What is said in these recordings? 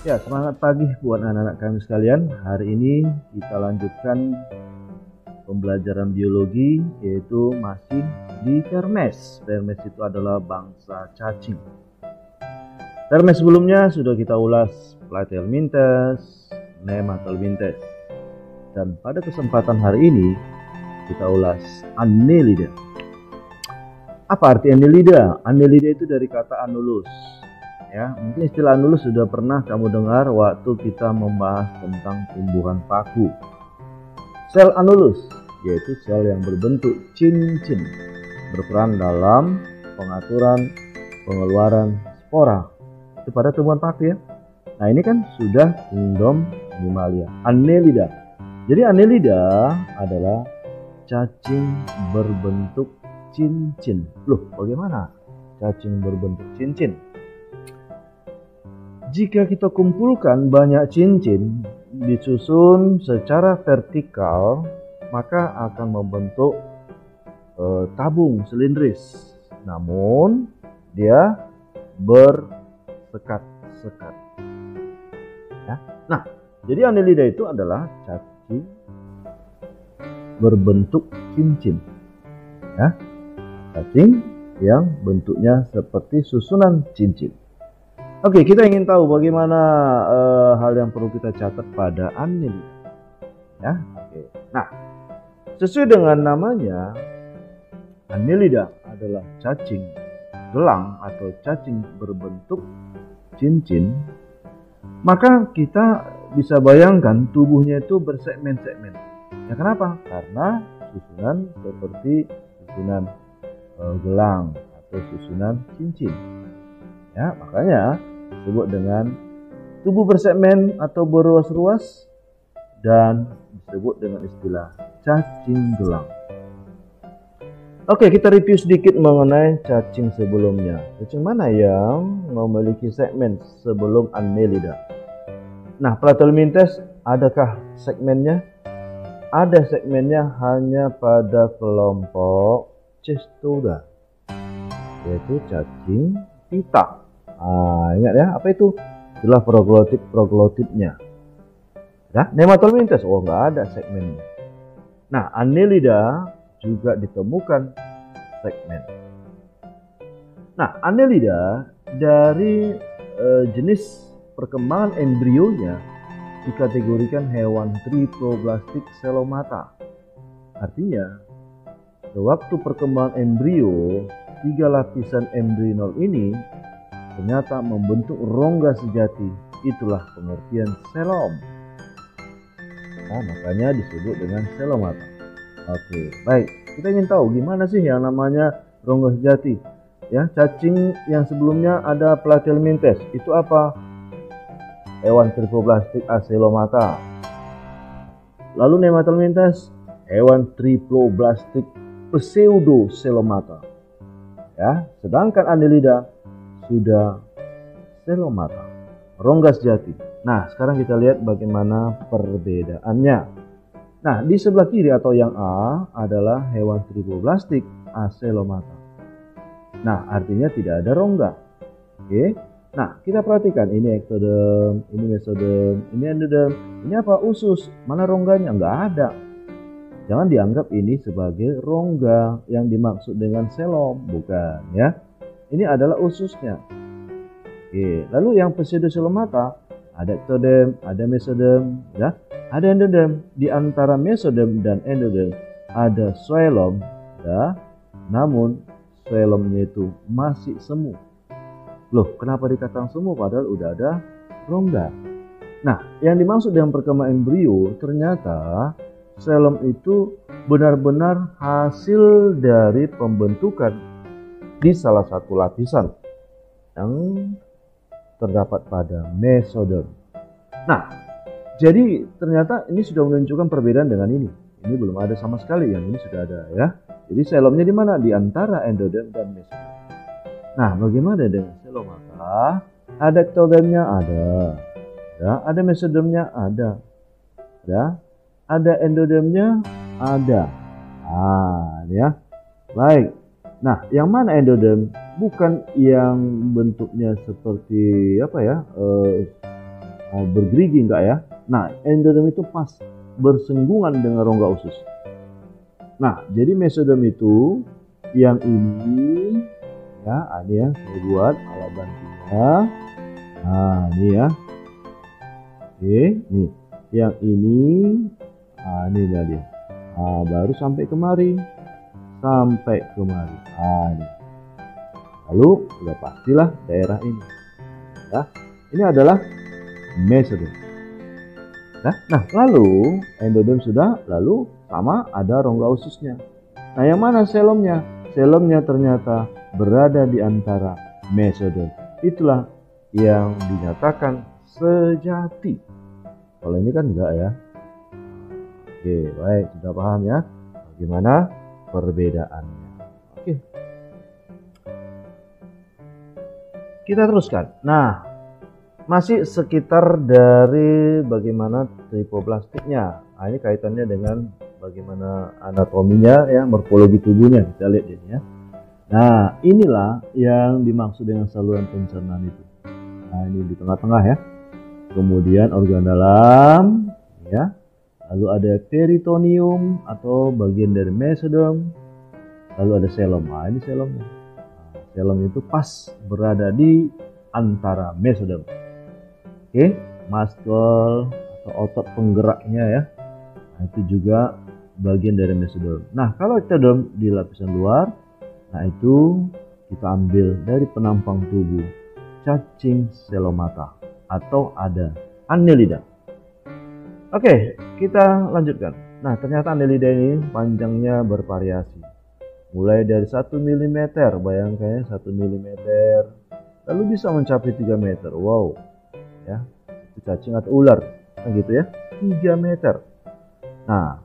Ya, semangat pagi buat anak-anak kami sekalian. Hari ini kita lanjutkan pembelajaran biologi, yaitu masih di termes. Termes itu adalah bangsa cacing. Termes sebelumnya sudah kita ulas Platyhelminthes, Nemathelminthes. Dan pada kesempatan hari ini kita ulas Annelida. Apa arti Annelida? Annelida itu dari kata annulus. Ya, mungkin istilah annulus sudah pernah kamu dengar waktu kita membahas tentang tumbuhan paku. Sel annulus yaitu sel yang berbentuk cincin, berperan dalam pengaturan pengeluaran spora. Itu pada tumbuhan paku ya. Nah, ini kan sudah kingdom Animalia, Annelida. Jadi Annelida adalah cacing berbentuk cincin. Loh, bagaimana cacing berbentuk cincin? Jika kita kumpulkan banyak cincin disusun secara vertikal, maka akan membentuk tabung silindris. Namun dia bersekat-sekat. Ya. Nah, jadi Annelida itu adalah cacing berbentuk cincin. Ya. Cacing yang bentuknya seperti susunan cincin. Oke, kita ingin tahu bagaimana hal yang perlu kita catat pada Annelida. Ya, oke. Nah, sesuai dengan namanya, Annelida adalah cacing gelang atau cacing berbentuk cincin. Maka kita bisa bayangkan tubuhnya itu bersegmen-segmen. Ya, kenapa? Karena susunan seperti susunan gelang atau susunan cincin. Ya, makanya disebut dengan tubuh bersegmen atau berruas-ruas dan disebut dengan istilah cacing gelang. Oke, kita review sedikit mengenai cacing sebelumnya. Cacing mana yang memiliki segmen sebelum Annelida? Nah, Platyhelminthes adakah segmennya? Ada segmennya hanya pada kelompok Cestoda, yaitu cacing pita. Ingat ya, apa itu? Itulah proglotidnya. Ya, Nemathelminthes, nggak ada segmennya. Nah, Annelida juga ditemukan segmen. Nah, Annelida dari jenis perkembangan embrionya dikategorikan hewan triploblastik selomata. Artinya, sewaktu perkembangan embrio, 3 lapisan embrional ini ternyata membentuk rongga sejati. Itulah pengertian selom. Nah, makanya disebut dengan selomata. Oke, baik. Kita ingin tahu gimana sih yang namanya rongga sejati. Ya, cacing yang sebelumnya ada Platyhelminthes. Itu apa? Hewan triploblastik aselomata. Lalu Nemathelminthes, hewan triploblastik pseudoselomata. Ya, sedangkan Annelida sudah selomata, rongga sejati. Nah, sekarang kita lihat bagaimana perbedaannya. Nah, di sebelah kiri atau yang A adalah hewan triploblastik aselomata. Nah, artinya tidak ada rongga. Oke. Nah, kita perhatikan ini ectoderm, ini mesoderm, ini endoderm. Ini apa? Usus. Mana rongganya? Nggak ada. Jangan dianggap ini sebagai rongga yang dimaksud dengan selom, bukan ya. Ini adalah ususnya. Oke, lalu yang pseudoselomata ada ectoderm, ada mesoderm, ya, ada endoderm. Di antara mesoderm dan endoderm ada xylem, ya. Namun xylemnya itu masih semu. Loh, kenapa dikatakan semu padahal udah ada rongga? Nah, yang dimaksud dengan perkembangan embrio ternyata xylem itu benar-benar hasil dari pembentukan di salah satu lapisan yang terdapat pada mesoderm. Nah, jadi ternyata ini sudah menunjukkan perbedaan dengan ini. Ini belum ada sama sekali, yang ini sudah ada ya. Jadi xylemnya di mana? Di antara endoderm dan mesoderm. Nah, bagaimana dengan selomata? Ada ectodermnya ada, ya, ada mesodermnya ada, ya, ada endodermnya ada. Ya, baik. Nah, yang mana endoderm? Bukan yang bentuknya seperti apa ya? bergerigi enggak ya? Nah, endodem itu pas bersinggungan dengan rongga usus. Nah, jadi mesodem itu yang ini ya, ini ya saya buat alat bantunya. Nah, ini ya. Oke, nih. Yang ini ini dia. Baru sampai kemari. Sampai kemari. Ini. Lalu sudah pastilah daerah ini. Ya. Ini adalah mesodem. Nah, lalu endodem sudah, lalu sama ada rongga ususnya. Nah, yang mana selomnya? Selomnya ternyata berada di antara mesodem. Itulah yang dinyatakan sejati. Kalau ini kan enggak ya. Oke, baik, sudah paham ya bagaimana perbedaannya. Oke. Kita teruskan. Nah, masih sekitar dari bagaimana tripoplastiknya. Nah, ini kaitannya dengan bagaimana anatominya ya, morfologi tubuhnya. Kita lihat ini ya. Nah, inilah yang dimaksud dengan saluran pencernaan itu. Nah, ini di tengah-tengah ya. Kemudian organ dalam ya. Lalu ada peritoneum atau bagian dari mesodem. Lalu ada selom. Nah, ini selomnya. Nah, selom itu pas berada di antara mesodem. Oke, muscle atau otot penggeraknya ya. Nah, itu juga bagian dari mesodem. Nah, kalau ectoderm di lapisan luar, nah itu kita ambil dari penampang tubuh, cacing selomata atau ada annelida. Oke, kita lanjutkan. Nah, ternyata annelida ini panjangnya bervariasi. Mulai dari 1 mm, bayangkan 1 mm, lalu bisa mencapai 3 meter. Wow. Ya, itu cacing atau ular, nah, gitu ya, 3 meter. Nah,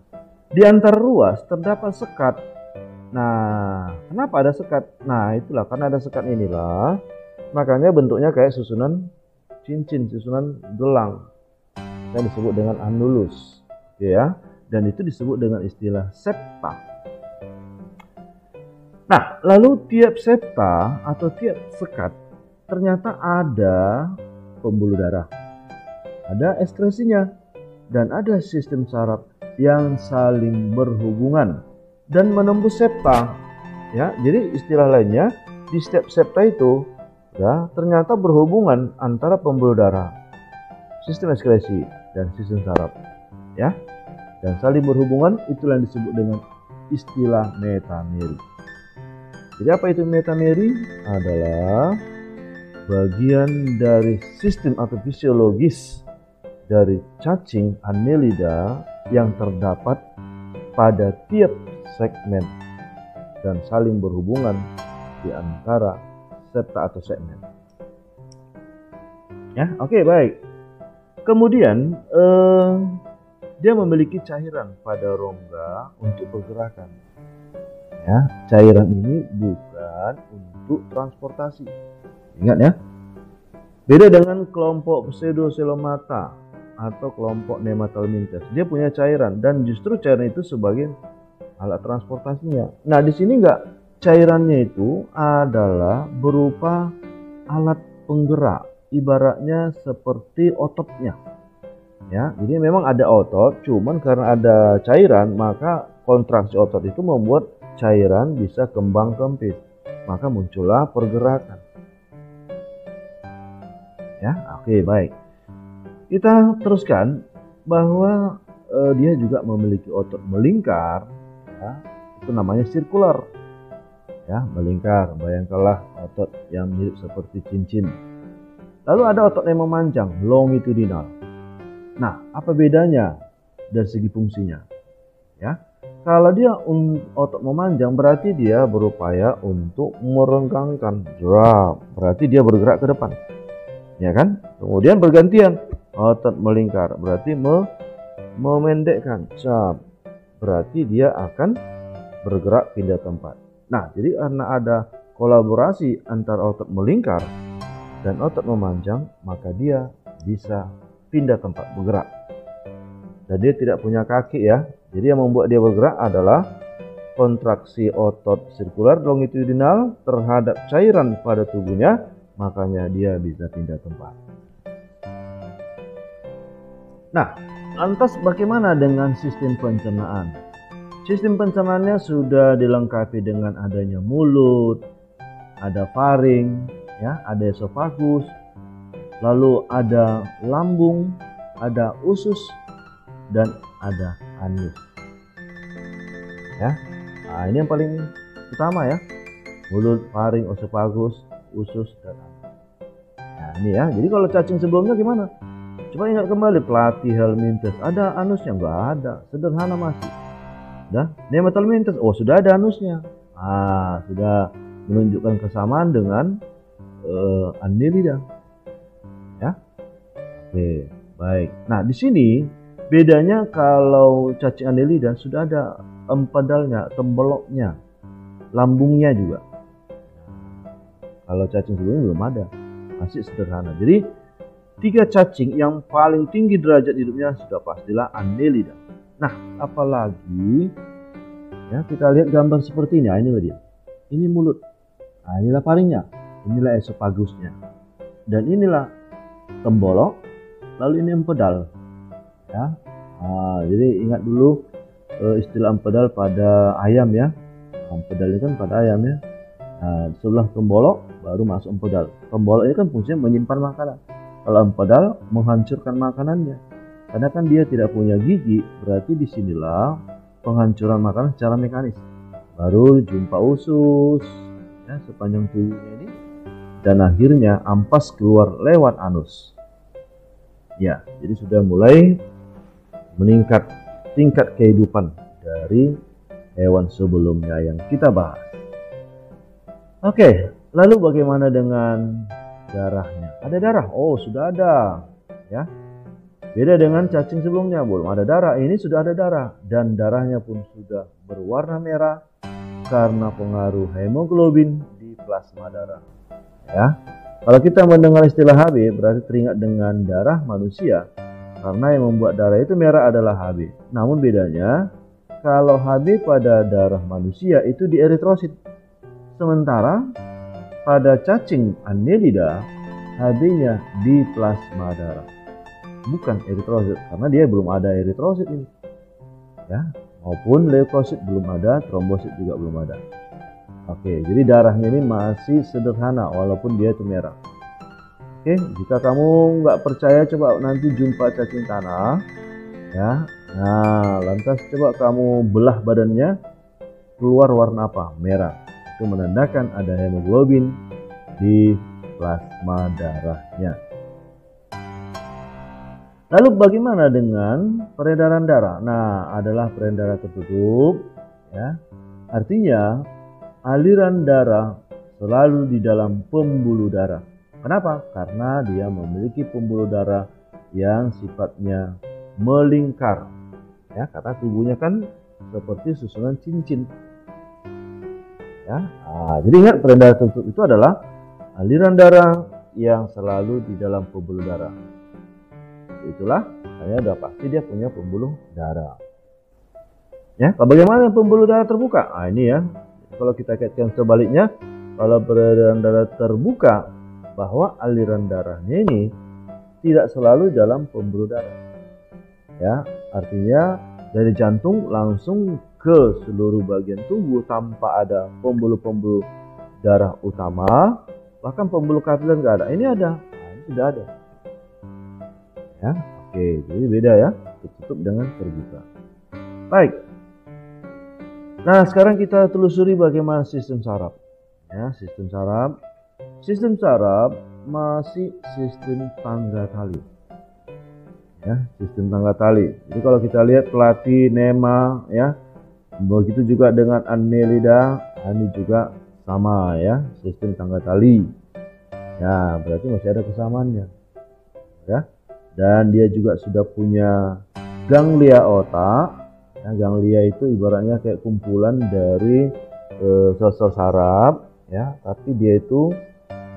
di antara ruas terdapat sekat. Nah, kenapa ada sekat? Nah, itulah karena ada sekat inilah, makanya bentuknya kayak susunan cincin, susunan gelang, yang disebut dengan annulus, ya, dan itu disebut dengan istilah septa. Nah, lalu tiap septa atau tiap sekat ternyata ada pembuluh darah, ada ekskresinya, dan ada sistem saraf yang saling berhubungan dan menembus septa. Ya, jadi istilah lainnya di setiap septa itu ya, ternyata berhubungan antara pembuluh darah, sistem ekskresi, dan sistem saraf. Ya, dan saling berhubungan itulah yang disebut dengan istilah metameri. Jadi apa itu metameri? Adalah bagian dari sistem atau fisiologis dari cacing annelida yang terdapat pada tiap segmen dan saling berhubungan di antara septa atau segmen. Ya, oke, baik. Kemudian dia memiliki cairan pada rongga untuk pergerakan. Ya, cairan ini bukan untuk transportasi. Ingat ya, beda dengan kelompok pseudoselomata atau kelompok nematelmintes. Dia punya cairan dan justru cairan itu sebagai alat transportasinya. Nah, di sini enggak, cairannya itu adalah berupa alat penggerak, ibaratnya seperti ototnya. Ya, jadi memang ada otot, cuman karena ada cairan maka kontraksi otot itu membuat cairan bisa kembang kempis. Maka muncullah pergerakan. Ya, oke, baik. Kita teruskan bahwa dia juga memiliki otot melingkar, ya, itu namanya sirkular. Ya, melingkar, bayangkanlah otot yang mirip seperti cincin. Lalu ada otot yang memanjang, longitudinal. Nah, apa bedanya dari segi fungsinya? Ya, kalau dia otot memanjang berarti dia berupaya untuk merenggangkan, berarti dia bergerak ke depan. Ya kan? Kemudian bergantian, otot melingkar berarti memendekkan, berarti dia akan bergerak pindah tempat. Nah, jadi karena ada kolaborasi antara otot melingkar dan otot memanjang, maka dia bisa pindah tempat, bergerak. Dan dia tidak punya kaki ya. Jadi yang membuat dia bergerak adalah kontraksi otot sirkular longitudinal terhadap cairan pada tubuhnya, makanya dia bisa pindah tempat. Nah, lantas bagaimana dengan sistem pencernaan? Sistem pencernaannya sudah dilengkapi dengan adanya mulut, ada faring, ya, ada esofagus, lalu ada lambung, ada usus, dan ada anus. Ya, nah, ini yang paling utama ya, mulut, faring, esofagus, usus, dan anus. Nah ini ya, jadi kalau cacing sebelumnya gimana? Coba ingat kembali Platy helminthes, ada anusnya? Nggak ada, sederhana masih. Sudah, Nematolminthes, oh sudah ada anusnya. Sudah menunjukkan kesamaan dengan Annelida. Ya, oke, baik. Nah di sini bedanya kalau cacing Annelida sudah ada empedalnya, temboloknya, lambungnya juga. Kalau cacing sebelumnya belum ada, masih sederhana. Jadi 3 cacing yang paling tinggi derajat hidupnya sudah pastilah Annelida. Nah, apalagi ya kita lihat gambar seperti ini. Inilah dia. Ini mulut. Nah, inilah faringnya. Inilah esopagusnya. Dan inilah tembolok. Lalu ini empedal. Ya. Jadi ingat dulu istilah empedal pada ayam ya. Empedal ini kan pada ayam ya. Nah, sebelah tembolok baru masuk empedal. Tembolok ini kan fungsinya menyimpan makanan. Kalau empedal menghancurkan makanannya. Karena kan dia tidak punya gigi, berarti disinilah penghancuran makanan secara mekanis. Baru jumpa usus ya, sepanjang tubuhnya ini, dan akhirnya ampas keluar lewat anus. Ya, jadi sudah mulai meningkat tingkat kehidupan dari hewan sebelumnya yang kita bahas. Oke, lalu bagaimana dengan darahnya? Ada darah? Oh, sudah ada ya. Beda dengan cacing sebelumnya, belum ada darah. Ini sudah ada darah, dan darahnya pun sudah berwarna merah karena pengaruh hemoglobin di plasma darah. Ya, kalau kita mendengar istilah Hb berarti teringat dengan darah manusia, karena yang membuat darah itu merah adalah Hb. Namun bedanya, kalau Hb pada darah manusia itu di eritrosit, sementara pada cacing Annelida Hb-nya di plasma darah. Bukan eritrosit, karena dia belum ada eritrosit ini ya, maupun leukosit belum ada, trombosit juga belum ada. Oke, jadi darahnya ini masih sederhana walaupun dia itu merah. Oke, jika kamu nggak percaya, coba nanti jumpa cacing tanah ya. Nah, lantas coba kamu belah badannya, keluar warna apa? Merah. Itu menandakan ada hemoglobin di plasma darahnya. Lalu bagaimana dengan peredaran darah? Nah, adalah peredaran tertutup ya. Artinya aliran darah selalu di dalam pembuluh darah. Kenapa? Karena dia memiliki pembuluh darah yang sifatnya melingkar. Ya, karena tubuhnya kan seperti susunan cincin. Ya. Jadi ingat, peredaran tertutup itu adalah aliran darah yang selalu di dalam pembuluh darah. Itulah, saya udah pasti dia punya pembuluh darah. Ya, bagaimana pembuluh darah terbuka? Ini ya. Kalau kita kaitkan sebaliknya, kalau peredaran darah terbuka, bahwa aliran darahnya ini tidak selalu dalam pembuluh darah. Ya, artinya dari jantung langsung ke seluruh bagian tubuh tanpa ada pembuluh-pembuluh darah utama, bahkan pembuluh kapiler nggak ada. Ini ada, ini sudah ada. Ya, oke, jadi beda ya, tertutup dengan terbuka. Baik. Nah, sekarang kita telusuri bagaimana sistem saraf. Ya, sistem saraf. Sistem saraf masih sistem tangga tali. Ya, sistem tangga tali. Jadi kalau kita lihat Platy, Nema, ya, begitu juga dengan Annelida, ini juga sama ya, sistem tangga tali. Ya, berarti masih ada kesamaannya. Ya. Dan dia juga sudah punya ganglia otak. Ya, ganglia itu ibaratnya kayak kumpulan dari sel-sel saraf, ya, tapi dia itu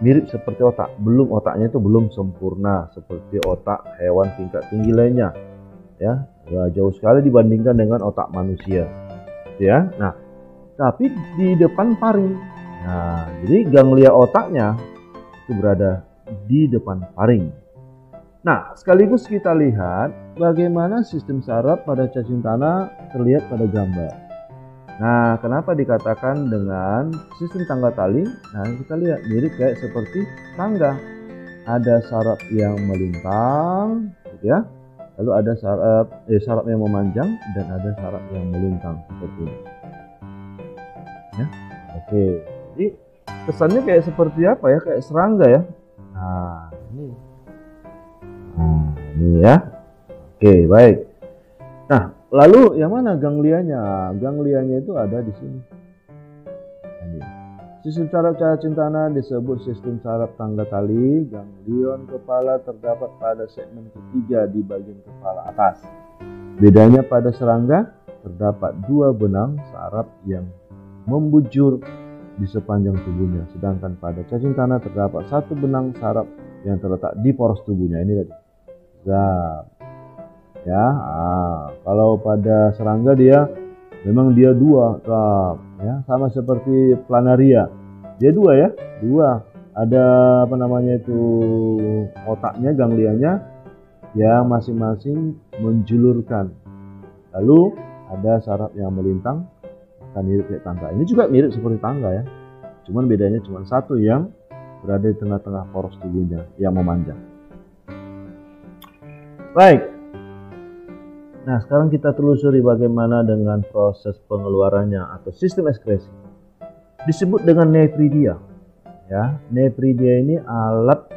mirip seperti otak. Otaknya itu belum sempurna seperti otak hewan tingkat tinggi lainnya. Ya, jauh sekali dibandingkan dengan otak manusia. Ya, nah, tapi di depan faring. Nah, jadi ganglia otaknya itu berada di depan faring. Nah, sekaligus kita lihat bagaimana sistem saraf pada cacing tanah terlihat pada gambar. Nah, kenapa dikatakan dengan sistem tangga tali? Nah, kita lihat mirip kayak seperti tangga. Ada saraf yang melintang, gitu ya. Lalu ada saraf yang memanjang dan ada saraf yang melintang seperti ini. Ya. Oke. Jadi kesannya kayak seperti apa ya? Kayak serangga ya. Nah, ini. Nah, ini ya. Oke, baik. Nah, lalu yang mana ganglianya? Ganglianya itu ada di sini. Ini. Sistem saraf cacing tanah disebut sistem saraf tangga tali. Ganglion kepala terdapat pada segmen ketiga di bagian kepala atas. Bedanya pada serangga terdapat dua benang saraf yang membujur di sepanjang tubuhnya, sedangkan pada cacing tanah terdapat satu benang saraf yang terletak di poros tubuhnya. Ini tadi. Ya, kalau pada serangga memang dia dua, ya, sama seperti planaria. Dia dua ya, dua. Ada apa namanya itu otaknya, ganglianya yang masing-masing menjulurkan. Lalu ada saraf yang melintang, akan mirip kayak tangga. Ini juga mirip seperti tangga ya. Cuman bedanya cuma satu yang berada di tengah-tengah poros tubuhnya yang memanjang. Baik. Nah, sekarang kita telusuri bagaimana dengan proses pengeluarannya atau sistem ekskresi. Disebut dengan nephridia. Ya, nephridia ini alat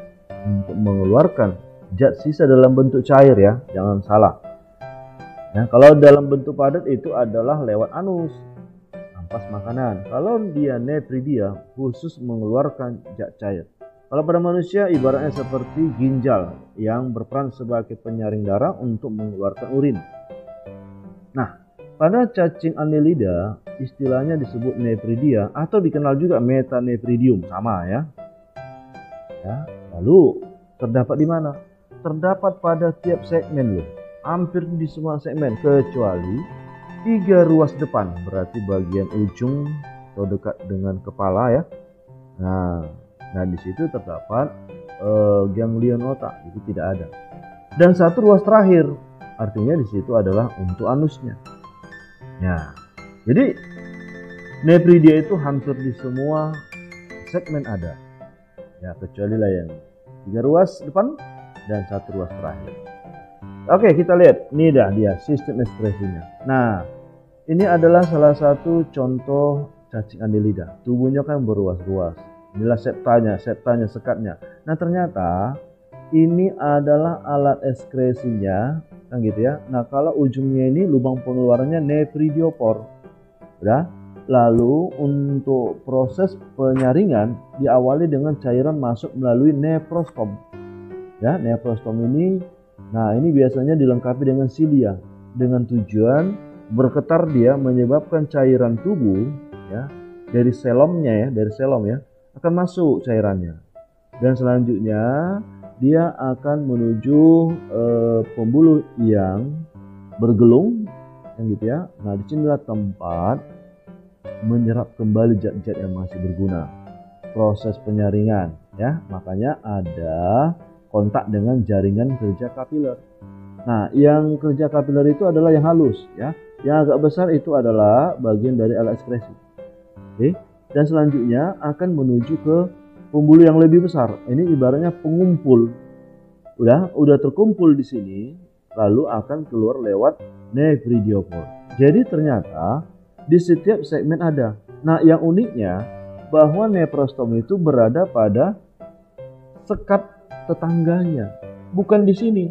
untuk mengeluarkan zat sisa dalam bentuk cair ya, jangan salah. Ya, kalau dalam bentuk padat itu adalah lewat anus, ampas makanan. Kalau dia nephridia khusus mengeluarkan zat cair. Kalau pada manusia ibaratnya seperti ginjal yang berperan sebagai penyaring darah untuk mengeluarkan urin. Nah, pada cacing annelida istilahnya disebut nephridia atau dikenal juga metanephridium, sama ya. Lalu terdapat di mana? Terdapat pada tiap segmen loh. Hampir di semua segmen kecuali 3 ruas depan, berarti bagian ujung atau dekat dengan kepala ya. Nah di situ terdapat ganglion otak, itu tidak ada. Dan satu ruas terakhir, artinya di situ adalah untuk anusnya. Ya, jadi nephridia itu hampir di semua segmen ada. Ya, kecuali lah yang 3 ruas depan dan 1 ruas terakhir. Oke, kita lihat. Ini dah dia sistem ekspresinya. Nah, ini adalah salah satu contoh cacing annelida. Tubuhnya kan berruas-ruas. Inilah septanya, sekatnya. Nah, ternyata ini adalah alat ekskresinya, kan gitu ya. Nah, kalau ujungnya ini lubang pengeluarannya nephridiopor. Udah? Lalu untuk proses penyaringan diawali dengan cairan masuk melalui nephrostom. Ya, nephrostom ini, nah ini biasanya dilengkapi dengan silia dengan tujuan bergetar dia menyebabkan cairan tubuh ya dari selomnya ya, akan masuk cairannya. Dan selanjutnya dia akan menuju pembuluh yang bergelung, yang gitu ya. Nah, di sinilah tempat menyerap kembali zat-zat yang masih berguna. Proses penyaringan ya, makanya ada kontak dengan jaringan kerja kapiler. Nah, yang kerja kapiler itu adalah yang halus ya. Yang agak besar itu adalah bagian dari alat ekskresi. Oke. Dan selanjutnya akan menuju ke pembuluh yang lebih besar. Ini ibaratnya pengumpul. Udah terkumpul di sini, lalu akan keluar lewat nephridiopor. Jadi ternyata di setiap segmen ada. Nah, yang uniknya bahwa nephrostom itu berada pada sekat tetangganya, bukan di sini,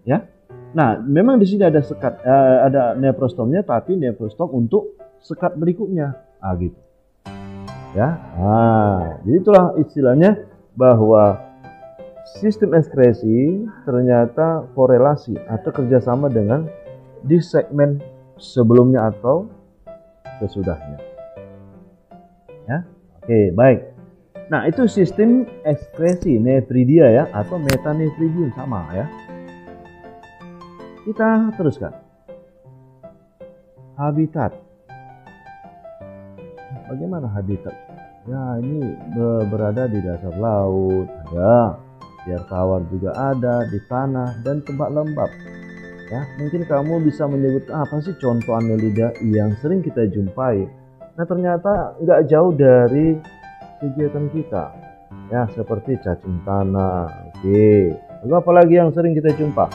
ya. Nah, memang di sini ada sekat, ada nephrostomnya, tapi nephrostom untuk sekat berikutnya, gitu. Ya, jadi itulah istilahnya bahwa sistem ekskresi ternyata korelasi atau kerjasama dengan di segmen sebelumnya atau sesudahnya. Ya, oke, baik. Nah, itu sistem ekskresi nephridia ya, atau metanephridium, sama ya. Kita teruskan. Habitat. Bagaimana habitat? Ya, ini berada di dasar laut, ada biar tawar juga ada di tanah dan tempat lembab. Ya, mungkin kamu bisa menyebut apa sih contoh annelida yang sering kita jumpai. Nah, ternyata nggak jauh dari kegiatan kita. Ya, seperti cacing tanah. Oke. Lalu apalagi yang sering kita jumpa?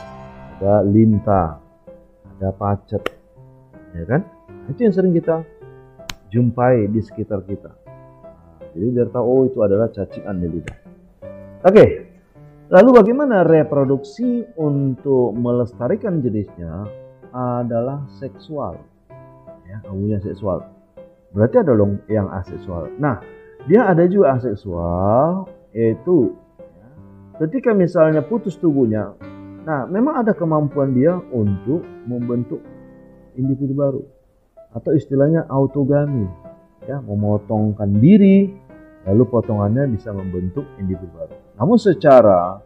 Ada lintah, ada pacet, ya kan? Itu yang sering kita jumpai di sekitar kita. Jadi biar tahu, oh itu adalah cacing annelida. Oke. Lalu bagaimana reproduksi untuk melestarikan jenisnya? Adalah seksual. Ya, hubungan seksual. Berarti ada dong yang aseksual. Nah, dia ada juga aseksual, yaitu ya, ketika misalnya putus tubuhnya, nah memang ada kemampuan dia untuk membentuk individu baru, atau istilahnya autogami, ya, memotongkan diri, lalu potongannya bisa membentuk individu baru. Namun secara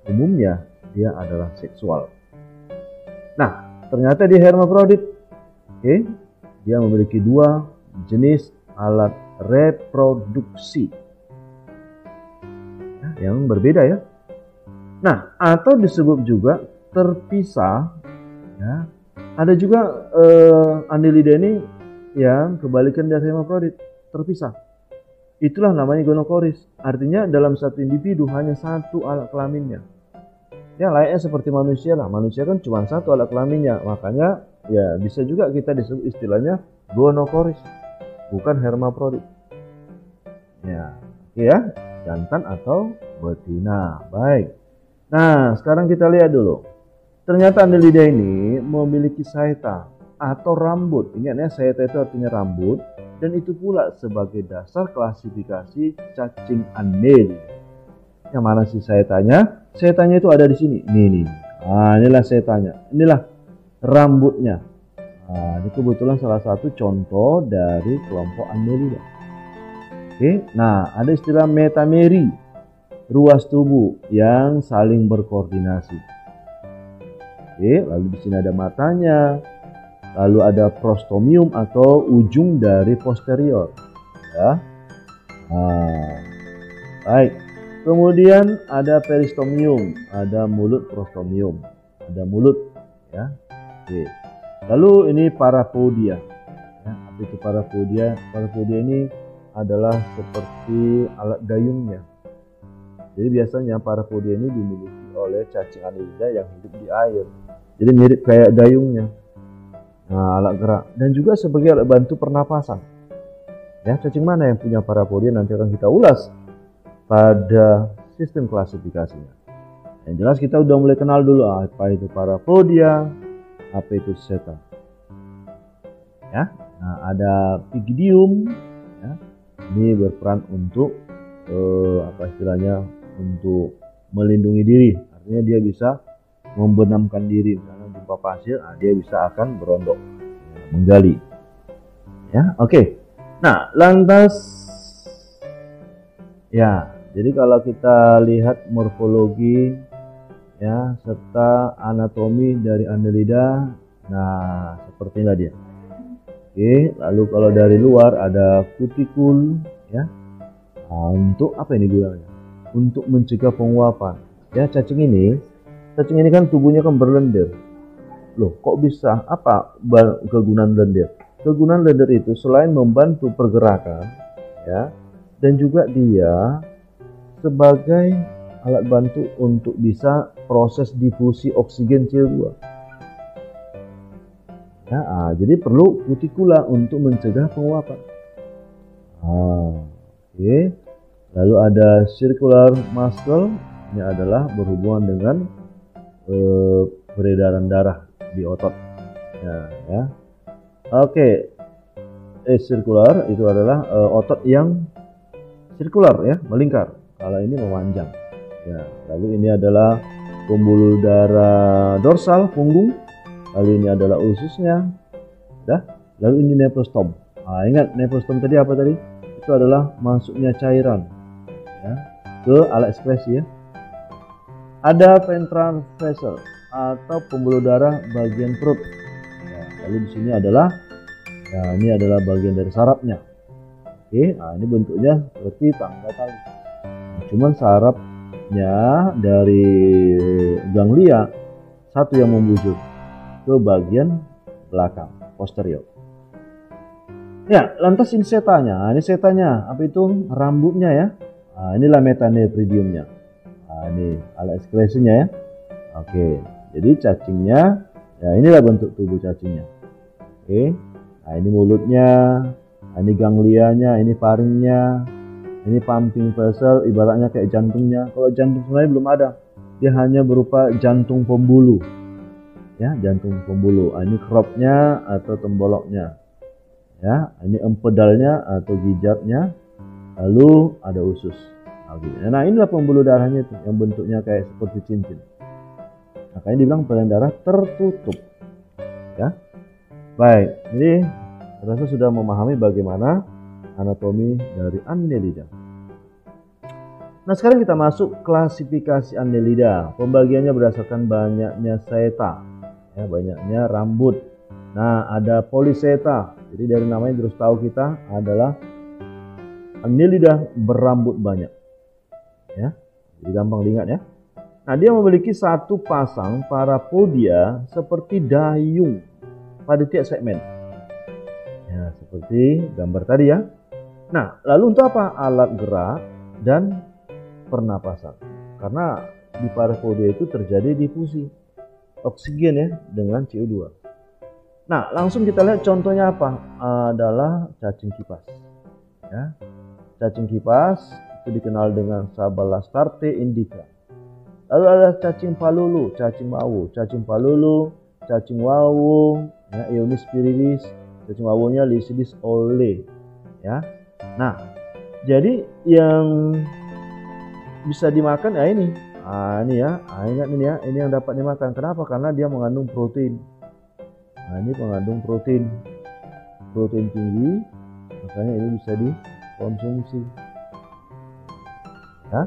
umumnya dia adalah seksual. Nah, ternyata dia hermafrodit. Oke, dia memiliki dua jenis alat reproduksi yang berbeda ya. Nah, atau disebut juga terpisah ya. Ada juga annelida ini yang kebalikan dari hermafrodit, terpisah. Itulah namanya gonokoris. Artinya dalam satu individu hanya satu alat kelaminnya. Ya, layaknya seperti manusia lah. Manusia kan cuma satu alat kelaminnya. Makanya ya bisa juga kita disebut istilahnya gonokoris, bukan hermafrodit. Ya, oke ya, jantan atau betina. Baik. Nah, sekarang kita lihat dulu. Ternyata annelida ini memiliki saeta atau rambut. Ingat ya, saeta itu artinya rambut, dan itu pula sebagai dasar klasifikasi cacing annelida. Yang mana sih saetanya? Saetanya itu ada di sini. Nih. Nah, inilah saetanya. Inilah rambutnya. Nah, ini kebetulan salah satu contoh dari kelompok annelida. Oke, nah ada istilah metameri, ruas tubuh yang saling berkoordinasi. Oke, lalu di sini ada matanya, lalu ada prostomium atau ujung dari posterior. Ya, nah, baik. Kemudian ada peristomium, ada mulut prostomium, ada mulut, ya. Oke. Lalu ini parapodia. Ya, apa itu parapodia? Parapodia ini adalah seperti alat dayungnya. Jadi biasanya parapodia ini dimiliki oleh cacing annelida yang hidup di air. Jadi mirip kayak dayungnya. Nah, alat gerak dan juga sebagai alat bantu pernapasan. Ya, cacing mana yang punya parapodia nanti akan kita ulas pada sistem klasifikasinya. Yang jelas kita udah mulai kenal dulu apa itu parapodia, apa itu saeta. Ya, nah ada pygidium, ya, ini berperan untuk apa istilahnya, untuk melindungi diri. Artinya dia bisa membenamkan diri, misalnya jumpa pasir, dia bisa akan berondok, ya, menggali. Ya, oke. Nah, lantas ya, jadi kalau kita lihat morfologi ya serta anatomi dari annelida, nah seperti inilah dia. Oke, lalu kalau dari luar ada kutikul, ya. Nah, untuk apa ini gunanya? Untuk mencegah penguapan. Ya, cacing ini kan tubuhnya kan berlendir. Loh, kok bisa? Apa kegunaan lendir? Kegunaan lendir itu selain membantu pergerakan, ya, dan juga dia sebagai alat bantu untuk bisa proses difusi oksigen CO2. Ya, jadi perlu kutikula untuk mencegah penguapan. Oke. Lalu ada circular muscle, ini adalah berhubungan dengan peredaran darah di otot. Ya. Oke. Circular itu adalah otot yang sirkular, ya, melingkar. Kalau ini memanjang. Ya. Lalu ini adalah pembuluh darah dorsal punggung. Lalu ini adalah ususnya. Dah. Lalu ini nephrostomy. Ingat nephrostomy tadi apa tadi? Itu adalah masuknya cairan, ya, ke alat ekskresi, ya. Ada ventral vessel atau pembuluh darah bagian perut. Ya, lalu di sini adalah, ya, ini adalah bagian dari sarafnya. Oke, ini bentuknya seperti tangga tali. Cuman sarafnya dari ganglia satu yang membujur ke bagian belakang, posterior. Ya, lantas ini setanya. Ini setanya, apa itu? Rambutnya ya. Nah, inilah metanephridiumnya. Nah, ini alat ekskresinya ya. Oke, jadi cacingnya, ya inilah bentuk tubuh cacingnya. Oke, nah ini mulutnya, nah, ini ganglianya, ini faringnya, ini pumping vessel, ibaratnya kayak jantungnya. Kalau jantung sebenarnya belum ada, dia hanya berupa jantung pembuluh, ya jantung pembuluh. Nah, ini kropnya atau temboloknya, ya ini empedalnya atau gijarnya, lalu ada usus. Nah inilah pembuluh darahnya itu, yang bentuknya kayak seperti cincin. Makanya dibilang pembuluh darah tertutup, ya. Baik, jadi rasa sudah memahami bagaimana anatomi dari Annelida. Nah sekarang kita masuk klasifikasi Annelida. Pembagiannya berdasarkan banyaknya seta, ya, banyaknya rambut. Nah ada poliseta, jadi dari namanya terus tahu kita adalah Annelida berambut banyak, ya, jadi gampang diingat ya. Nah dia memiliki satu pasang parapodia seperti dayung pada tiap segmen, ya seperti gambar tadi ya. Nah lalu untuk apa? Alat gerak dan pernapasan, karena di parapodia itu terjadi difusi oksigen ya dengan CO2. Nah langsung kita lihat contohnya apa? Adalah cacing kipas, ya. Cacing kipas itu dikenal dengan Saballastarte indica. Lalu ada cacing palulu, cacing wawu, cacing palulu, cacing wawu, ya, Eonis viridis, cacing wawunya Lycidis ole, ya. Nah, jadi yang bisa dimakan ya ini. Nah, ini ya, ingat ini ya, ini yang dapat dimakan. Kenapa? Karena dia mengandung protein. Nah, ini mengandung protein tinggi, makanya ini bisa dikonsumsi. Ya.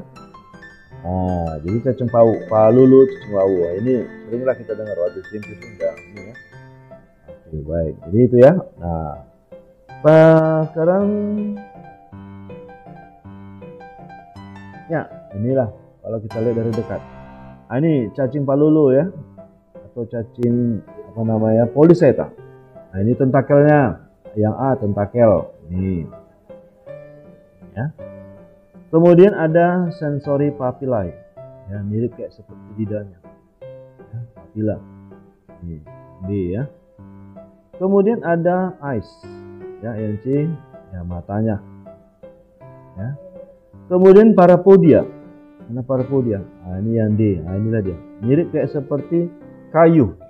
Nah, jadi cacing palulu, cacing wawu. Nah, ini seringlah kita dengar waktu simpul enggak ini ya. Oke, baik. Jadi itu ya. Nah, sekarang ya, inilah kalau kita lihat dari dekat. Nah, ini cacing palulu ya. Atau cacing apa namanya? Poliseta. Nah, ini tentakelnya. Yang A tentakel. Ini. Ya. Kemudian ada sensori papillae, ya mirip kayak seperti lidahnya, ya, papilla, ini B ya. Kemudian ada eyes, ya yang C, ya matanya, ya. Kemudian parapodia, mana parapodia? Nah, ini yang D, nah inilah dia, mirip kayak seperti kayu,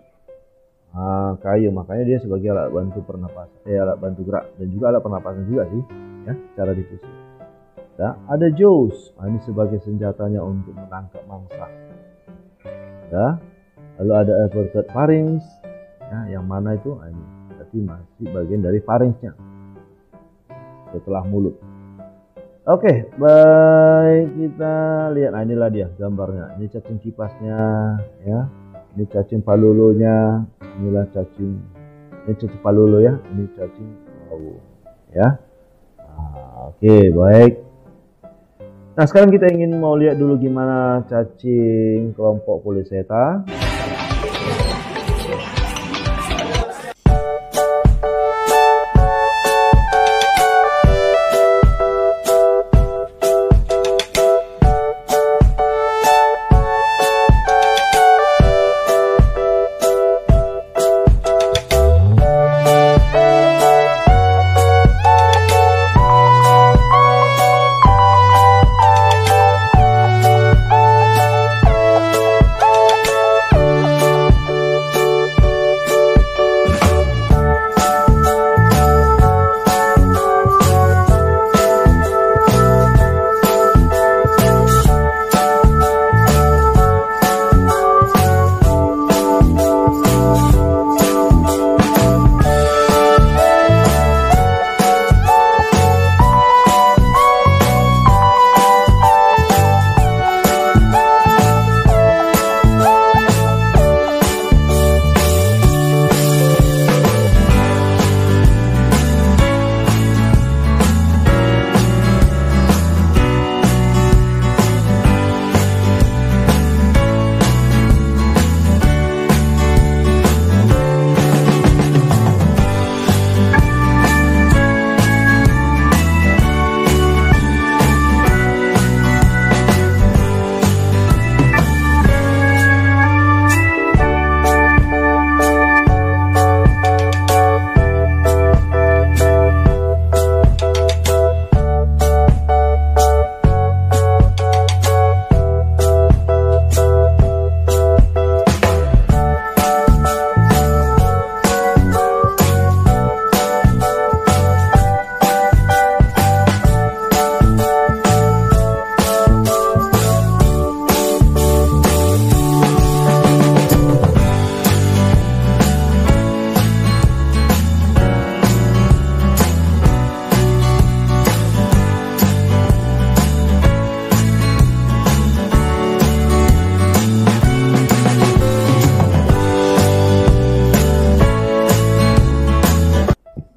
nah, kayu, makanya dia sebagai alat bantu pernapasan, alat bantu gerak dan juga alat pernapasan juga sih, ya, cara difusi. Ya, ada jaws, nah, ini sebagai senjatanya untuk menangkap mangsa. Ya, lalu ada everted pharynx, ya, yang mana itu? Nah, ini berarti masih bagian dari pharynxnya setelah mulut. Oke, baik kita lihat. Nah, inilah dia gambarnya. Ini cacing kipasnya, ya. Ini cacing palulunya, inilah cacing. Ini cacing palulu ya, ini cacing wawu, ya. Nah, oke, baik. Nah sekarang kita ingin mau lihat dulu gimana cacing kelompok Poliseta.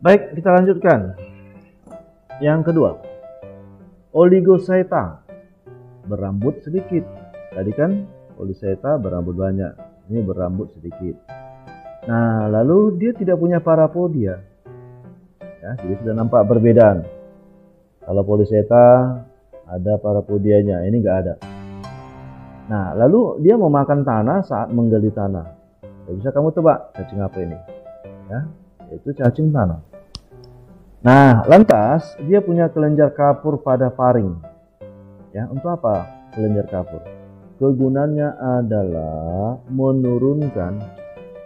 Baik, kita lanjutkan. Yang kedua, Oligochaeta berambut sedikit. Tadi kan Oligochaeta berambut banyak, ini berambut sedikit. Nah, lalu dia tidak punya parapodia. Ya, jadi sudah nampak perbedaan. Kalau Polychaeta ada parapodianya, ini enggak ada. Nah, lalu dia memakan tanah saat menggali tanah. Ya, bisa kamu tebak cacing apa ini? Ya, yaitu cacing tanah. Nah, lantas dia punya kelenjar kapur pada paring. Ya, untuk apa kelenjar kapur? Kegunaannya adalah menurunkan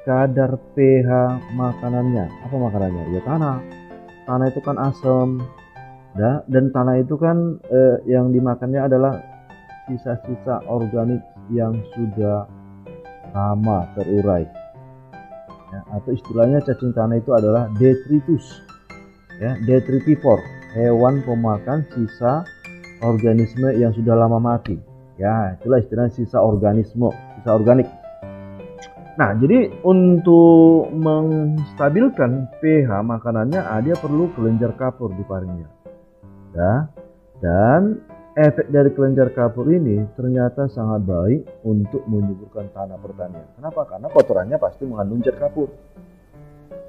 kadar pH makanannya. Apa makanannya? Ya tanah. Tanah itu kan asam, ya, dan tanah itu kan yang dimakannya adalah sisa-sisa organik yang sudah lama terurai. Ya, atau istilahnya cacing tanah itu adalah detritus. Ya, detritivore, hewan pemakan sisa organisme yang sudah lama mati. Ya, itulah istilahnya sisa organisme, sisa organik. Nah, jadi untuk menstabilkan pH makanannya, dia perlu kelenjar kapur di paringnya. Ya, dan efek dari kelenjar kapur ini ternyata sangat baik untuk menyuburkan tanah pertanian. Kenapa? Karena kotorannya pasti mengandung zat kapur.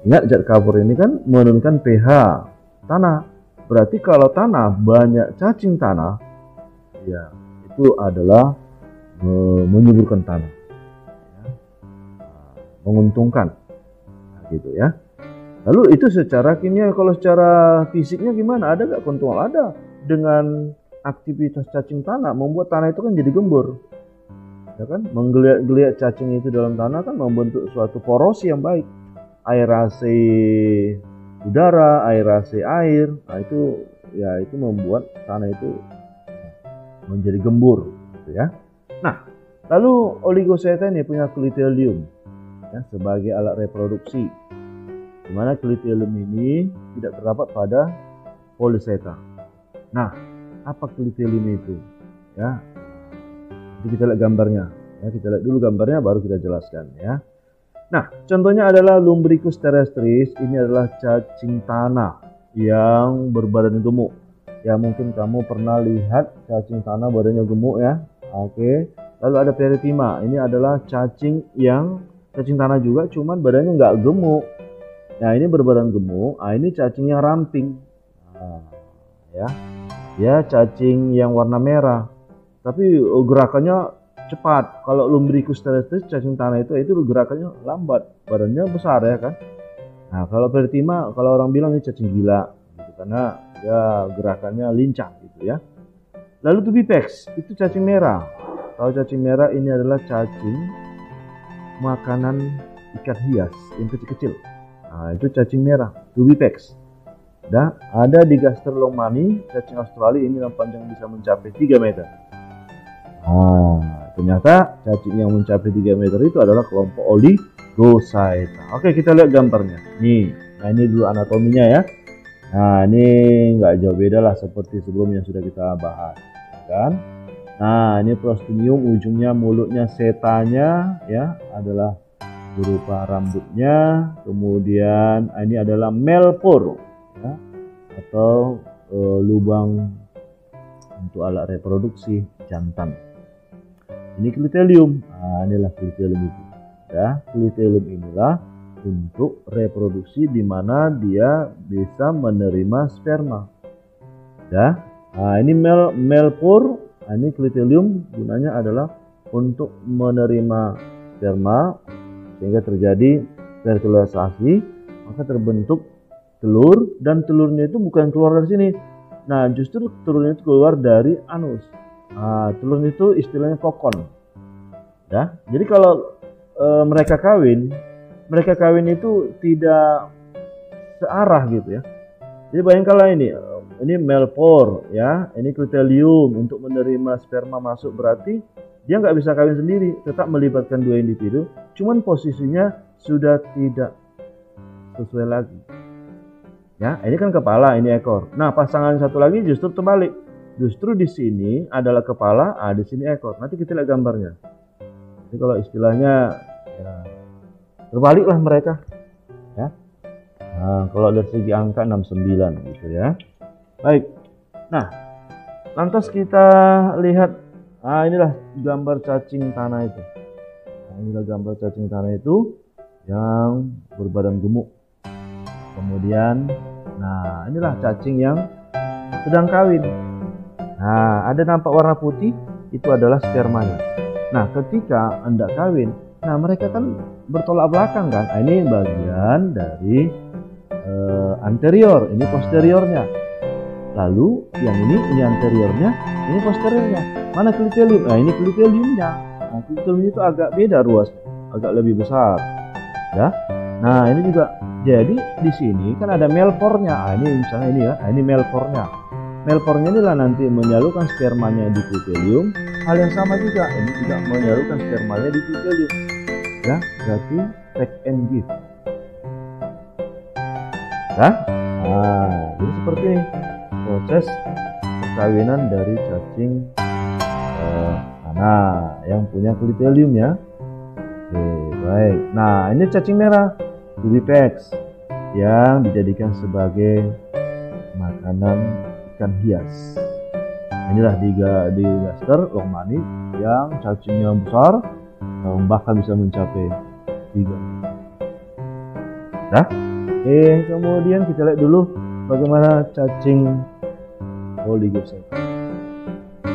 Ingat, zat kapur ini kan menurunkan pH tanah. Berarti kalau tanah banyak cacing tanah, ya itu adalah menyuburkan tanah, ya, menguntungkan, nah, gitu ya. Lalu itu secara kimia. Kalau secara fisiknya gimana? Ada nggak keuntungan? Ada. Dengan aktivitas cacing tanah membuat tanah itu kan jadi gembur, ya kan? Menggeliat cacing itu dalam tanah kan membentuk suatu porosi yang baik. Aerasi udara, aerasi air, nah itu membuat tanah itu menjadi gembur, gitu ya. Nah, lalu Oligochaeta ini punya klitelium, ya, sebagai alat reproduksi, di mana klitelium ini tidak terdapat pada Polychaeta. Nah, apa klitelium itu? Ya, jadi kita lihat gambarnya. Ya, kita lihat dulu gambarnya, baru kita jelaskan, ya. Nah, contohnya adalah Lumbricus terrestris. Ini adalah cacing tanah yang berbadan gemuk. Ya, mungkin kamu pernah lihat cacing tanah badannya gemuk, ya. Oke. Lalu ada Perithema. Ini adalah cacing tanah juga, cuman badannya nggak gemuk. Nah, ini berbadan gemuk. Nah, ini cacing yang ramping. Nah, ya, cacing yang warna merah. Tapi gerakannya cepat. Kalau Lumbricus terrestris, cacing tanah itu gerakannya lambat, badannya besar, ya kan. Nah, kalau Perithema, kalau orang bilang ini cacing gila, gitu, karena ya gerakannya lincah, gitu ya. Lalu Tubipex itu cacing merah. Kalau cacing merah ini adalah cacing makanan ikan hias yang kecil-kecil. Nah, itu cacing merah, Tubipex. Dan ada di Gaster longmani, cacing Australia ini yang panjang bisa mencapai 3 meter. Ternyata cacing yang mencapai 3 meter itu adalah kelompok Oligochaeta. Oke, kita lihat gambarnya. Nih, nah ini dulu anatominya, ya. Nah, ini nggak jauh beda lah seperti sebelumnya sudah kita bahas, kan? Nah, ini prostomium, ujungnya mulutnya, setanya, ya, adalah berupa rambutnya. Kemudian ini adalah melpor, ya, atau lubang untuk alat reproduksi jantan. Ini klitelium. Nah, inilah klitelium itu. Ya, klitelium inilah untuk reproduksi di mana dia bisa menerima sperma. Ya. Nah, ini melpor. Nah, ini klitelium gunanya adalah untuk menerima sperma sehingga terjadi fertilisasi, maka terbentuk telur, dan telurnya itu bukan keluar dari sini. Nah, justru telurnya itu keluar dari anus. Nah, telur itu istilahnya kokon, ya. Jadi kalau mereka kawin itu tidak searah, gitu ya. Jadi bayangkanlah ini melpor, ya, ini klitelium untuk menerima sperma masuk, berarti dia nggak bisa kawin sendiri, tetap melibatkan dua individu, cuman posisinya sudah tidak sesuai lagi. Ya, ini kan kepala, ini ekor. Nah, pasangan satu lagi justru terbalik. Justru di sini adalah kepala, di sini ekor. Nanti kita lihat gambarnya. Jadi kalau istilahnya, ya, terbaliklah mereka, ya. Nah, kalau dari segi angka 69 gitu ya. Baik. Nah, lantas kita lihat, inilah gambar cacing tanah itu. Nah, inilah gambar cacing tanah itu yang berbadan gemuk. Kemudian, nah inilah cacing yang sedang kawin. Nah, ada nampak warna putih, itu adalah spermanya. Nah, ketika hendak kawin, nah mereka kan bertolak belakang kan. Nah, ini bagian dari anterior, ini posteriornya. Lalu yang ini anteriornya, ini posteriornya. Mana klitelium? Nah, ini kliteliumnya. Nah, klitelium itu agak beda ruas, agak lebih besar. Ya. Nah, ini juga. Jadi di sini kan ada melpornya. Nah, ini misalnya ini ya. Nah, ini melpornya. Melpornya inilah nanti menyalurkan spermanya di klitelium. Hal yang sama juga, ini juga menyalurkan spermanya di klitelium. Ya, berarti take and give. Ya. Nah, jadi seperti ini proses perkawinan dari cacing tanah yang punya klitelium ya. Oke, baik. Nah, ini cacing merah, Tubipex, yang dijadikan sebagai makanan ikan hias. Inilah di gaster longmani yang cacingnya besar, bahkan bisa mencapai 3 meter. Nah, kemudian kita lihat dulu bagaimana cacing Oligoseta.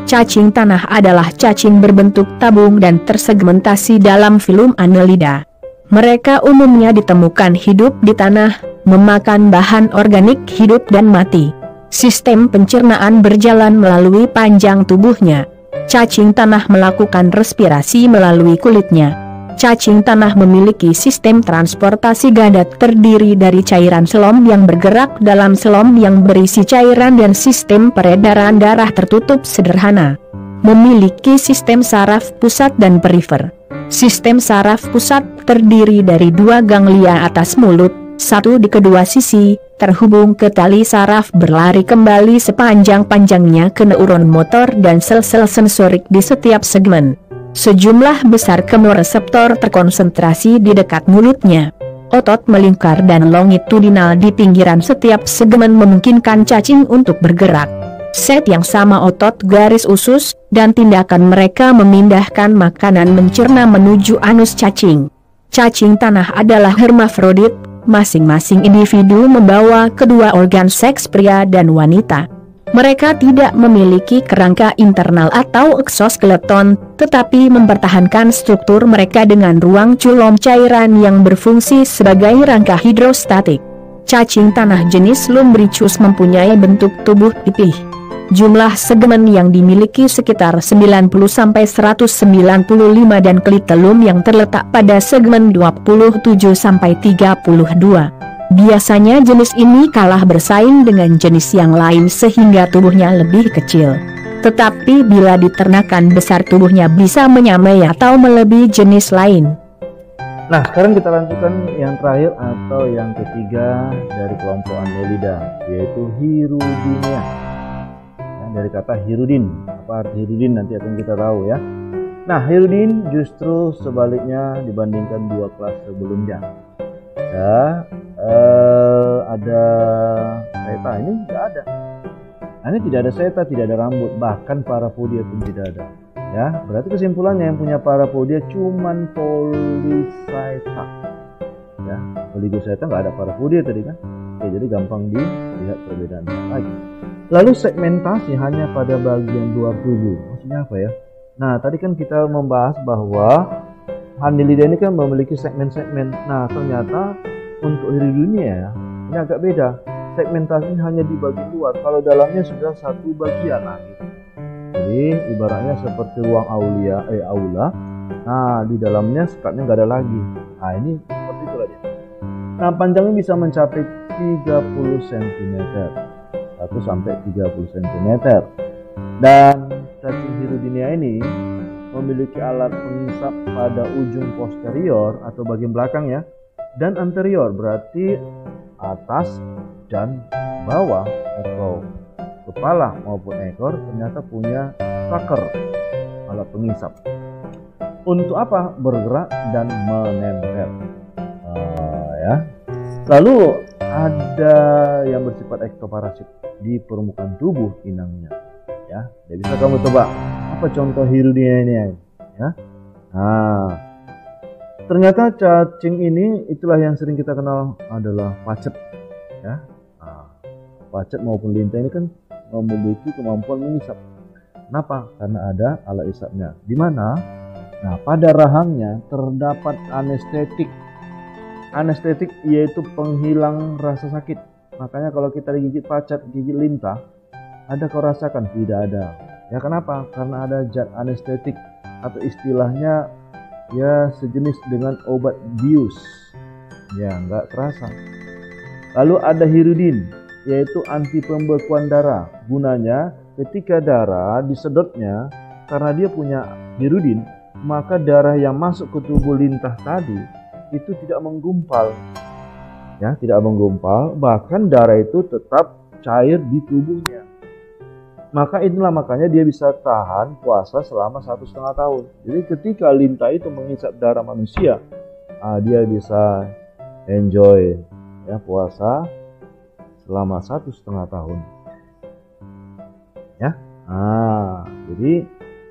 Cacing tanah adalah cacing berbentuk tabung dan tersegmentasi dalam filum Annelida. Mereka umumnya ditemukan hidup di tanah, memakan bahan organik hidup dan mati. Sistem pencernaan berjalan melalui panjang tubuhnya. Cacing tanah melakukan respirasi melalui kulitnya. Cacing tanah memiliki sistem transportasi ganda terdiri dari cairan selom yang bergerak dalam selom yang berisi cairan dan sistem peredaran darah tertutup sederhana. Memiliki sistem saraf pusat dan perifer. Sistem saraf pusat terdiri dari 2 ganglia atas mulut, 1 di kedua sisi, terhubung ke tali saraf berlari kembali sepanjang-panjangnya ke neuron motor dan sel-sel sensorik di setiap segmen. Sejumlah besar kemoreseptor terkonsentrasi di dekat mulutnya. Otot melingkar dan longitudinal di pinggiran setiap segmen memungkinkan cacing untuk bergerak. Set yang sama otot garis usus, dan tindakan mereka memindahkan makanan mencerna menuju anus cacing. Cacing tanah adalah hermafrodit, masing-masing individu membawa kedua organ seks pria dan wanita. Mereka tidak memiliki kerangka internal atau eksoskeleton, tetapi mempertahankan struktur mereka dengan ruang culom cairan yang berfungsi sebagai rangka hidrostatik. Cacing tanah jenis Lumbricus mempunyai bentuk tubuh pipih. Jumlah segmen yang dimiliki sekitar 90-195 dan klitelium yang terletak pada segmen 27-32. Biasanya jenis ini kalah bersaing dengan jenis yang lain sehingga tubuhnya lebih kecil. Tetapi bila diternakan besar tubuhnya bisa menyamai atau melebihi jenis lain. Nah, sekarang kita lanjutkan yang terakhir atau yang ketiga dari kelompok Annelida, yaitu Hirudinea. Ya, dari kata hirudin. Apa arti hirudin nanti akan kita tahu ya. Nah, hirudin justru sebaliknya dibandingkan 2 kelas sebelumnya. Ya, ada seta, ini tidak ada. Ini tidak ada seta, tidak ada rambut, bahkan parapodia pun tidak ada. Ya, berarti kesimpulannya yang punya parapodia cuman Polyseta. Ya, Oligoseta nggak ada parapodia tadi kan. Oke, jadi gampang dilihat perbedaannya lagi. Lalu segmentasi hanya pada bagian luar tubuh. Maksudnya apa ya? Nah, tadi kan kita membahas bahwa Annelida ini kan memiliki segmen-segmen. Nah, ternyata untuk Hirudinea ini agak beda. Segmentasinya hanya di bagian luar. Kalau dalamnya sudah satu bagian lah. Gitu. Jadi ibaratnya seperti ruang aula. Nah, di dalamnya sekatnya nggak ada lagi. Nah, ini seperti itu aja. Nah, panjangnya bisa mencapai 30 cm. 1 sampai 30 cm. Dan cacing Hirudinea ini memiliki alat pengisap pada ujung posterior atau bagian belakang ya, dan anterior berarti atas dan bawah atau kepala maupun ekor ternyata punya sucker, alat pengisap. Untuk apa? Bergerak dan menempel. Ya. Lalu ada yang bersifat ektoparasit di permukaan tubuh inangnya. Ya, jadi bisa kamu tebak apa contoh hirudinnya ini ya. Nah, ternyata cacing ini itulah yang sering kita kenal adalah pacet ya. Nah, pacet maupun lintah ini kan memiliki kemampuan mengisap. Kenapa? Karena ada alat isapnya. Di mana? Nah, pada rahangnya terdapat anestetik. Anestetik yaitu penghilang rasa sakit. Makanya kalau kita digigit pacet, gigit lintah, ada kau rasakan? Tidak ada. Ya kenapa? Karena ada zat anestetik atau istilahnya ya sejenis dengan obat bius. Ya nggak terasa. Lalu ada hirudin, yaitu anti pembekuan darah. Gunanya ketika darah disedotnya, karena dia punya hirudin, maka darah yang masuk ke tubuh lintah tadi itu tidak menggumpal. Ya, tidak menggumpal, bahkan darah itu tetap cair di tubuhnya. Makanya dia bisa tahan puasa selama 1,5 tahun. Jadi ketika lintah itu menghisap darah manusia, dia bisa enjoy ya puasa selama 1,5 tahun. Ya, jadi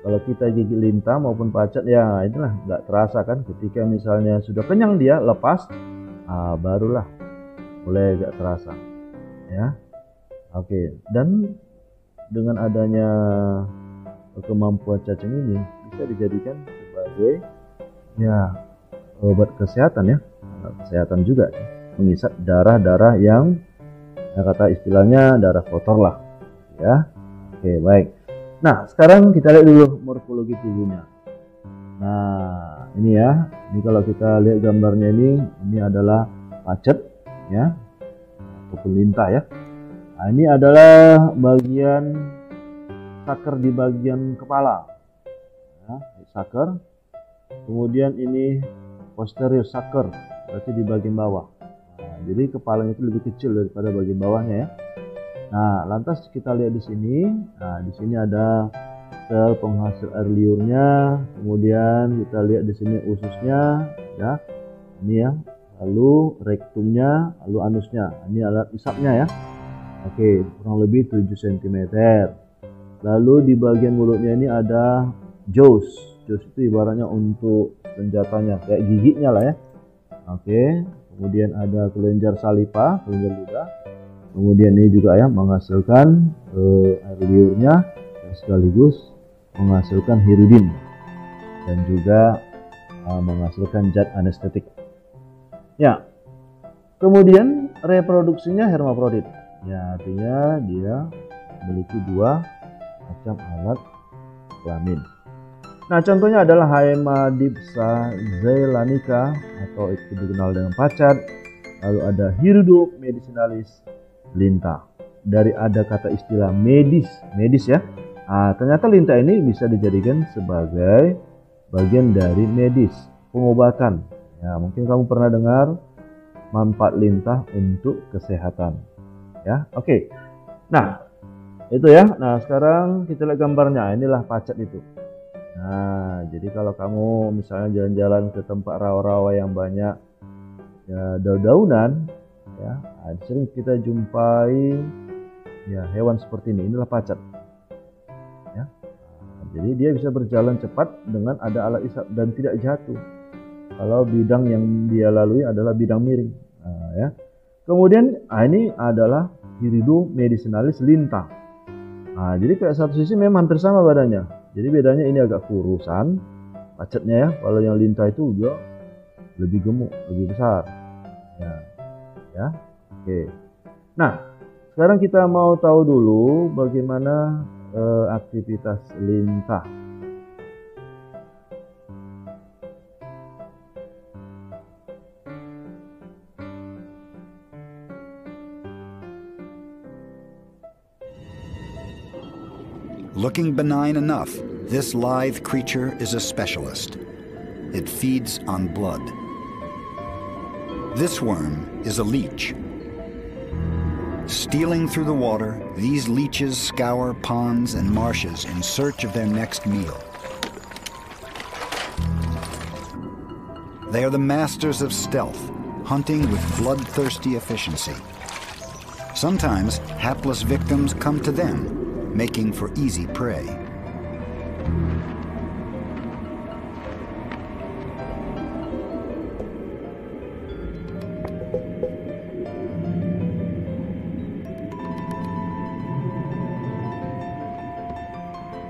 kalau kita gigit lintah maupun pacet ya itulah nggak terasa kan. Ketika misalnya sudah kenyang dia lepas, barulah mulai nggak terasa. Ya, oke. Dan dengan adanya kemampuan cacing ini bisa dijadikan sebagai ya obat kesehatan ya, kesehatan juga ya. Mengisap darah-darah yang ya, kata istilahnya darah kotor lah ya. Oke, baik. Nah, sekarang kita lihat dulu morfologi tubuhnya. Nah, ini ya. Ini kalau kita lihat gambarnya ini adalah pacet ya, ataupun lintah ya. Nah, ini adalah bagian saker di bagian kepala. Ya, saker. Kemudian ini posterior saker, berarti di bagian bawah. Nah, jadi kepalanya itu lebih kecil daripada bagian bawahnya ya. Nah, lantas kita lihat di sini. Nah, di sini ada sel penghasil air liurnya. Kemudian kita lihat di sini ususnya, ya. Ini ya. Lalu rektumnya, lalu anusnya. Ini alat isapnya ya. Oke, kurang lebih 7 cm. Lalu di bagian mulutnya ini ada jaws. Jaws itu ibaratnya untuk senjatanya, kayak giginya lah ya. Oke, kemudian ada kelenjar saliva, kelenjar ludah. Kemudian ini juga ya menghasilkan air liurnya dan sekaligus menghasilkan hirudin dan juga menghasilkan zat anestetik. Ya, kemudian reproduksinya hermafrodit. Ya, artinya dia memiliki 2 macam alat kelamin. Nah, contohnya adalah Haemadipsa zeylanica atau itu dikenal dengan pacat. Lalu ada Hirudo medicinalis lintah. Dari ada kata istilah medis ya. Ternyata lintah ini bisa dijadikan sebagai bagian dari medis, pengobatan. Ya, mungkin kamu pernah dengar manfaat lintah untuk kesehatan. Ya, oke. Nah, itu ya. Nah, sekarang kita lihat gambarnya. Inilah pacat itu. Nah, jadi kalau kamu misalnya jalan-jalan ke tempat rawa-rawa yang banyak ya daun-daunan, ya, sering kita jumpai ya hewan seperti ini. Inilah pacat. Ya. Jadi dia bisa berjalan cepat dengan ada alat isap dan tidak jatuh. Kalau bidang yang dia lalui adalah bidang miring. Nah, ya. Kemudian ini adalah Hirudo medicinalis lintah. Nah, jadi kayak satu sisi memang hampir sama badannya. Jadi bedanya ini agak kurusan pacetnya ya. Kalau yang lintah itu dia lebih gemuk, lebih besar. Ya. Oke. Nah, sekarang kita mau tahu dulu bagaimana aktivitas lintah. Looking benign enough, this lithe creature is a specialist. It feeds on blood. This worm is a leech. Stealing through the water, these leeches scour ponds and marshes in search of their next meal. They are the masters of stealth, hunting with bloodthirsty efficiency, Sometimes hapless victims come to them, making for easy prey.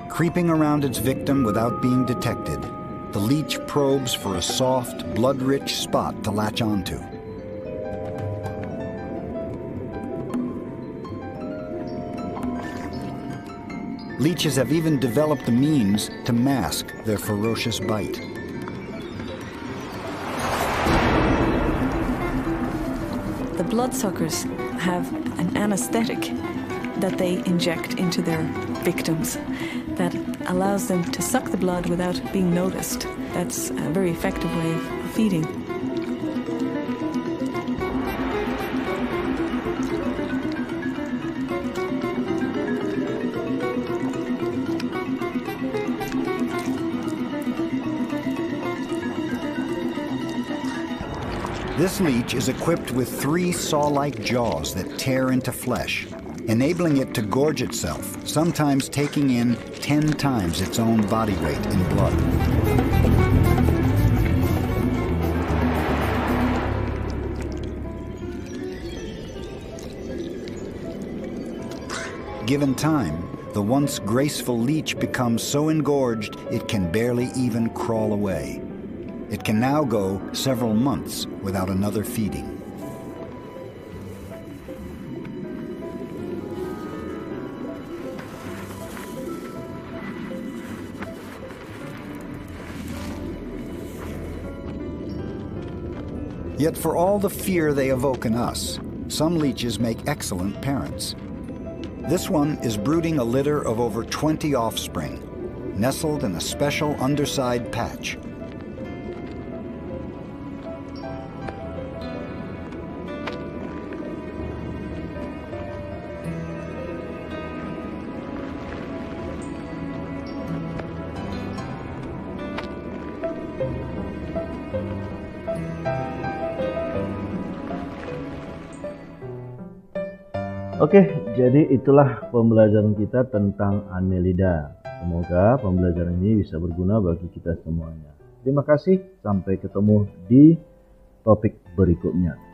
Creeping around its victim without being detected, the leech probes for a soft, blood-rich spot to latch onto. Leeches have even developed the means to mask their ferocious bite. The bloodsuckers have an anesthetic that they inject into their victims that allows them to suck the blood without being noticed. That's a very effective way of feeding. This leech is equipped with 3 saw-like jaws that tear into flesh, enabling it to gorge itself, sometimes taking in 10 times its own body weight in blood. Given time, the once graceful leech becomes so engorged it can barely even crawl away. It can now go several months without another feeding. Yet for all the fear they evoke in us, some leeches make excellent parents. This one is brooding a litter of over 20 offspring, nestled in a special underside patch. Oke, jadi itulah pembelajaran kita tentang Annelida. Semoga pembelajaran ini bisa berguna bagi kita semuanya. Terima kasih, sampai ketemu di topik berikutnya.